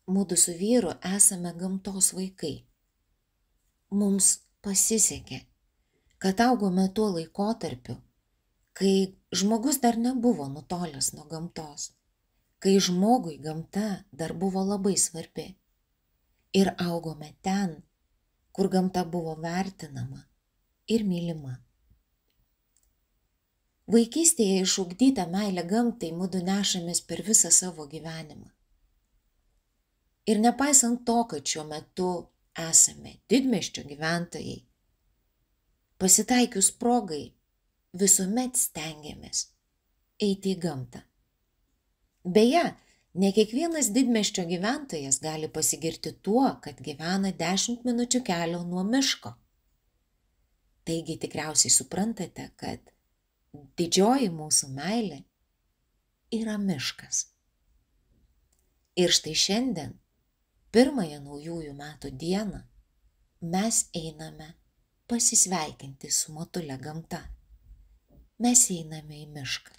mudu su vyru esame gamtos vaikai. Mums pasisekė, kad augome tuo laikotarpiu, kai žmogus dar nebuvo nutolęs nuo gamtos, kai žmogui gamta dar buvo labai svarbi. Ir augome ten, kur gamta buvo vertinama ir mylima. Vaikystėje išugdytą meilę gamtai mudu nešamės per visą savo gyvenimą. Ir nepaisant to, kad šiuo metu esame didmiesčio gyventojai, pasitaikius progai visuomet stengiamės eiti į gamtą. Beje, ne kiekvienas didmiesčio gyventojas gali pasigirti tuo, kad gyvena 10 minučių kelio nuo miško. Taigi tikriausiai suprantate, kad didžioji mūsų meilė yra miškas. Ir štai šiandien, pirmąją naujųjų metų dieną, mes einame pasisveikinti su motule gamta. Mes einame į mišką.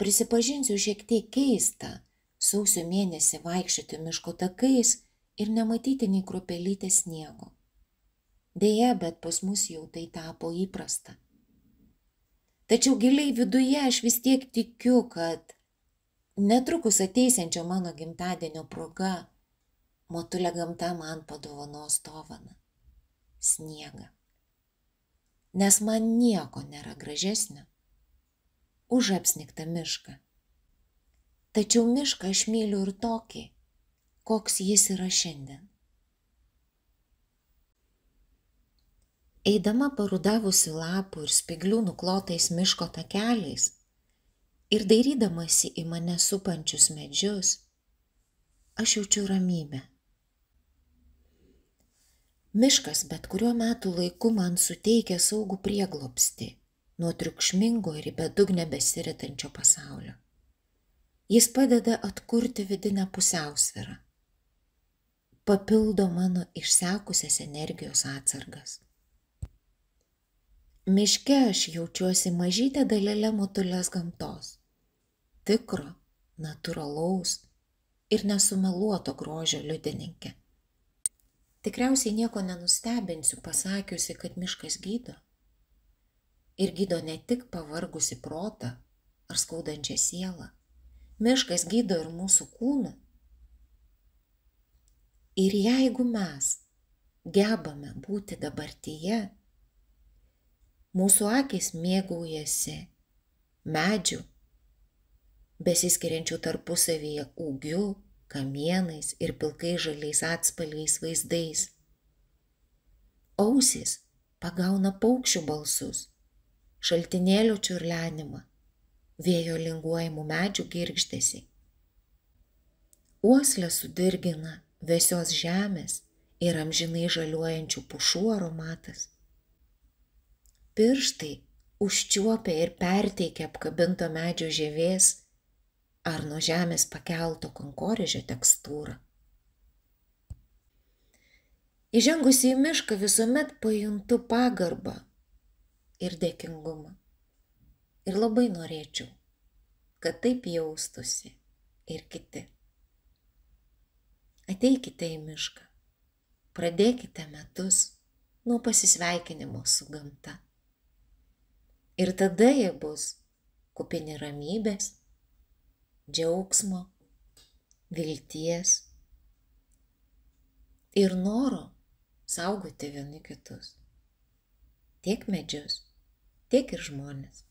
Prisipažinsiu, šiek tiek keista sausio mėnesį vaikščioti miško takais ir nematyti nei kruopelytės sniego. Deja, bet pas mus jau tai tapo įprasta. Tačiau giliai viduje aš vis tiek tikiu, kad netrukus ateisiančio mano gimtadienio proga motulė gamta man padovanos dovaną – sniegą. Nes man nieko nėra gražesnio už apsnigtą mišką. Tačiau mišką aš myliu ir tokį, koks jis yra šiandien. Eidama parudavusių lapų ir spyglių nuklotais miško takeliais ir dairydamasi į mane supančius medžius, aš jaučiu ramybę. Miškas bet kuriuo metų laiku man suteikia saugų prieglobstį nuo triukšmingo ir į bedugnę besiritančio pasaulio. Jis padeda atkurti vidinę pusiausvyrą, papildo mano išsekusias energijos atsargas. Miške aš jaučiuosi mažytė dalelė motulės gamtos, tikro, natūralaus ir nesumeluoto grožio liudininkė. Tikriausiai nieko nenustebinsiu pasakiusi, kad miškas gydo. Ir gydo ne tik pavargusi protą ar skaudančią sielą. Miškas gydo ir mūsų kūną. Ir jeigu mes gebame būti dabartyje, mūsų akys mėgaujasi medžių, besiskiriančių tarpusavyje ūgiu, kamienais ir pilkai žaliais atspalviais vaizdais. Ausys pagauna paukščių balsus, šaltinėlio čiurlenimą, vėjo linguojamų medžių girgždesį. Uoslę sudirgina vėsios žemės ir amžinai žaliuojančių pušų aromatas. Pirštai užčiuopia ir perteikia apkabinto medžio žievės ar nuo žemės pakelto kankorėžio tekstūrą. Įžengusi į mišką visuomet pajuntu pagarbą ir dėkingumą. Ir labai norėčiau, kad taip jaustųsi ir kiti. Ateikite į mišką, pradėkite metus nuo pasisveikinimo su gamta. Ir tada jie bus kupini ramybės, džiaugsmo, vilties ir noro saugoti vieni kitus. Tiek medžius, tiek ir žmonės.